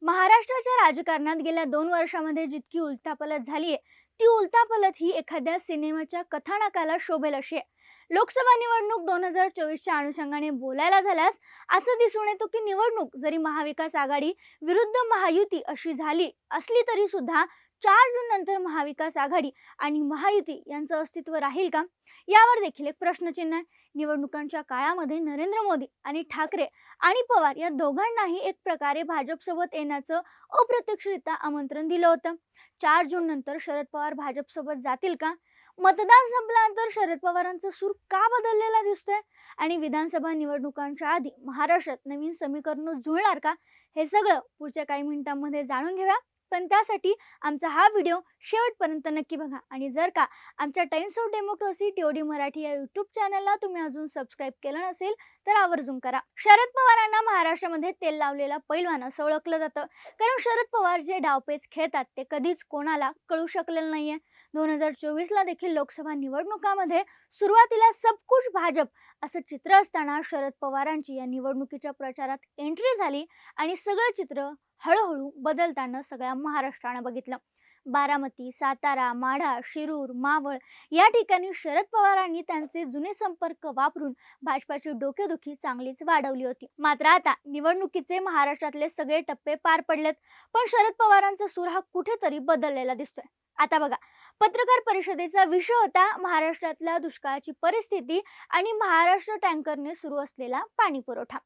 महाराष्ट्राच्या राजकारणात गेल्या 2 वर्षांमध्ये जितकी उलथापालथ झालीये ती उलथापालथ ही एखाद्या सिनेमाच्या कथानकाला शोभेल अशी आहे. लोकसभा निवडणूक 2024च्या अनुषंगाने बोलायला झाल्यास असं दिसून येतो की निवडणूक जरी महाविकास आघाडी विरुद्ध महायुती अशी झाली असली तरी सुद्धा 4 जून नंतर महाविकास आघाडी आणि महायुती यांचं अस्तित्व राहील का, यावर देखील एक प्रश्नचिन्ह आहे. निवडणुकांच्या काळामध्ये नरेंद्र मोदी आणि ठाकरे आणि पवार या दोघांनाही एक प्रकारे भाजपसोबत येण्याचं अप्रत्यक्षरित्या आमंत्रण दिलं होतं. 4 जून नंतर शरद पवार भाजपसोबत जातील का? मतदान संपल्यानंतर शरद पवारांचा सूर का बदललेला दिसतोय? आणि विधानसभा निवडणुकांच्या आधी महाराष्ट्रात नवीन समीकरण जुळणार का? हे सगळं पुढच्या काही मिनिटांमध्ये जाणून घेऊया. पण त्यासाठी आमचा हा व्हिडिओ शेवटपर्यंत नक्की बघा. आणि जर का आमच्या times of democracy TOD Marathi या यूट्यूब चॅनलला तुम्ही अजून सबस्क्राईब केलं नसेल तर आवर्जून करा. शरद पवारांना महाराष्ट्रामध्ये तेल लावलेला पैलवान असं ओळखलं जातं, कारण शरद पवार जे डावपेच खेळतात ते कधीच कोणाला कळू शकलेलं नाहीये. 2024ला देखील लोकसभा निवडणुकामध्ये सुरुवातीला सबकुछ भाजप असं चित्र असताना शरद पवारांची या निवडणुकीच्या प्रचारात एंट्री झाली आणि सगळं चित्र हळूहळू बदलताना सगळ्या महाराष्ट्रानं बघितलं. बारामती, सातारा, माढा, शिरूर, मावळ या ठिकाणी शरद पवारांनी त्यांचे जुने संपर्क वापरून भाजपाची डोकेदुखी चांगलीच वाढवली होती. मात्र आता निवडणुकीचे महाराष्ट्रातले सगळे टप्पे पार पडलेत, पण शरद पवारांचा सूर हा कुठेतरी बदललेला दिसतोय. आता बघा, पत्रकार परिषदेचा विषय होता महाराष्ट्रातल्या दुष्काळाची परिस्थिती आणि महाराष्ट्र टँकरने सुरू असलेला पाणी पुरवठा.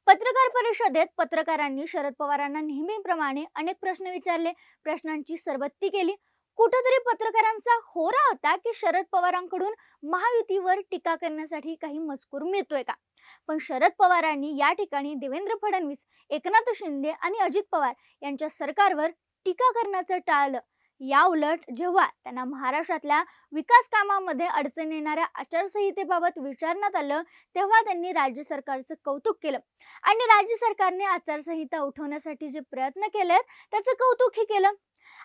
पत्रकार परिषदेत पत्रकारांनी शरद पवारांना नेहमीप्रमाणे अनेक प्रश्न विचारले, प्रश्नांची सरबत्ती केली. कुठेतरी पत्रकारांचा होरा होता की शरद पवारांकडून महायुतीवर टीका करण्यासाठी काही मजकूर मिळतोय का. पण शरद पवारांनी या ठिकाणी देवेंद्र फडणवीस, एकनाथ शिंदे आणि अजित पवार यांच्या सरकारवर टीका करण्याचं टाळलं. या उलट जेव्हा त्यांना महाराष्ट्रातल्या विकास कामामध्ये अडचण येणाऱ्या आचारसंहितेबाबत विचारण्यात आलं तेव्हा त्यांनी राज्य सरकारचं कौतुक केलं आणि राज्य सरकारने आचारसंहिता उठवण्यासाठी जे प्रयत्न केलेत त्याचं कौतुकही केलं.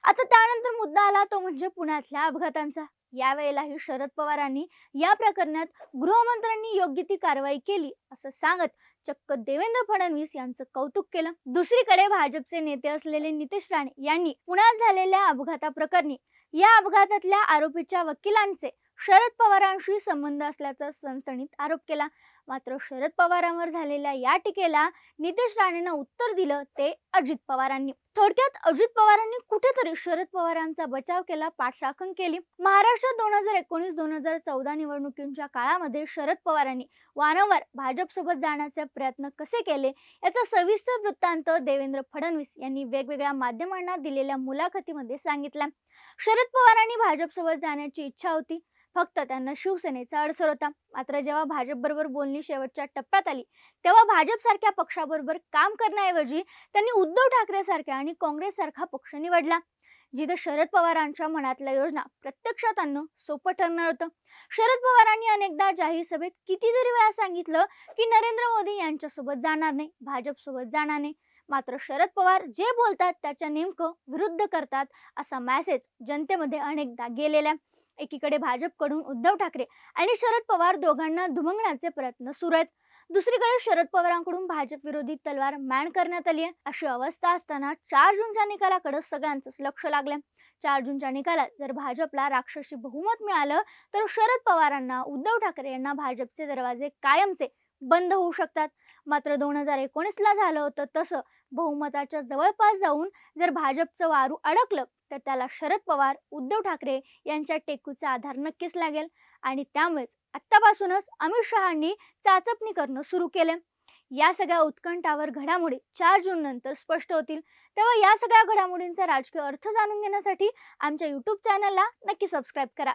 आता त्यानंतर मुद्दा आला तो म्हणजे पुण्यातल्या अपघातांचा. यावेळेलाही शरद पवारांनी या प्रकरणात गृहमंत्र्यांनी योग्य ती कारवाई केली असं सांगत चक्क देवेंद्र फडणवीस यांचं कौतुक केलं. दुसरीकडे भाजपचे नेते असलेले नितेश राणे यांनी पुण्यात झालेल्या अपघाताप्रकरणी या अपघातातल्या आरोपीच्या वकिलांचे शरद पवारांशी संबंध असल्याचा सनसनीत आरोप केला. मात्र शरद पवारांवर झालेल्या या टीकेला नितेश राणेंना उत्तर दिलं ते अजित पवारांनी. थोडक्यात अजित पवारांनी कुठेतरी शरद पवारांचा बचाव केला, पाठराखण केली. महाराष्ट्रात 2019-2014 निवडणुकींच्या काळामध्ये शरद पवारांनी वारंवार भाजपसोबत जाण्याचे प्रयत्न कसे केले याचा सविस्तर वृत्तांत देवेंद्र फडणवीस यांनी वेगवेगळ्या माध्यमांना दिलेल्या मुलाखतीमध्ये सांगितला. शरद पवारांनी भाजपसोबत जाण्याची इच्छा होती, फक्त त्यांना शिवसेनेचा अडसर होता. मात्र जेव्हा भाजपबरोबर बोलणी शेवटच्या टप्प्यात आली तेव्हा भाजपसारख्या पक्षाबरोबर काम करण्याऐवजी त्यांनी उद्धव ठाकरे सारख्या आणि काँग्रेस सारखा पक्ष निवडला, जिथे शरद पवारांच्या मनातल्या योजना प्रत्यक्षात आणणं सोपं ठरणार होतं. शरद पवारांनी अनेकदा जाहीर सभेत कितीतरी वेळा सांगितलं की नरेंद्र मोदी यांच्यासोबत जाणार नाही, भाजपसोबत जाणार नाही. मात्र शरद पवार जे बोलतात त्याच्या नेमकं विरुद्ध करतात असा मेसेज जनतेमध्ये अनेकदा गेलेला. एकीकडे भाजपकडून उद्धव ठाकरे आणि शरद पवार दोघांना दुमंगण्याचे प्रयत्न सुरू आहेत. दुसरीकडे शरद पवारांकडून भाजप विरोधी तलवार मॅन करण्यात आली आहे. अशी अवस्था असताना 4 जूनच्या निकालाकडे सगळ्यांचंच लक्ष लागलं. 4 जूनच्या निकालात जर भाजपला राक्षसी बहुमत मिळालं तर शरद पवारांना, उद्धव ठाकरे यांना भाजपचे दरवाजे कायमचे बंद होऊ शकतात. मात्र 2019ला झालं होतं तसं बहुमताच्या जवळपास जाऊन जर भाजपचं वारू अडकलं तर त्याला शरद पवार, उद्धव ठाकरे यांच्या टेकूचा आधार नक्कीच लागेल. आणि त्यामुळेच आत्तापासूनच अमित शहांनी चाचपणी करणं सुरू केले. या सगळ्या उत्कंठावर घडामोडी 4 जून नंतर स्पष्ट होतील. तेव्हा या सगळ्या घडामोडींचा राजकीय अर्थ जाणून घेण्यासाठी आमच्या YouTube चॅनलला नक्की सबस्क्राईब करा.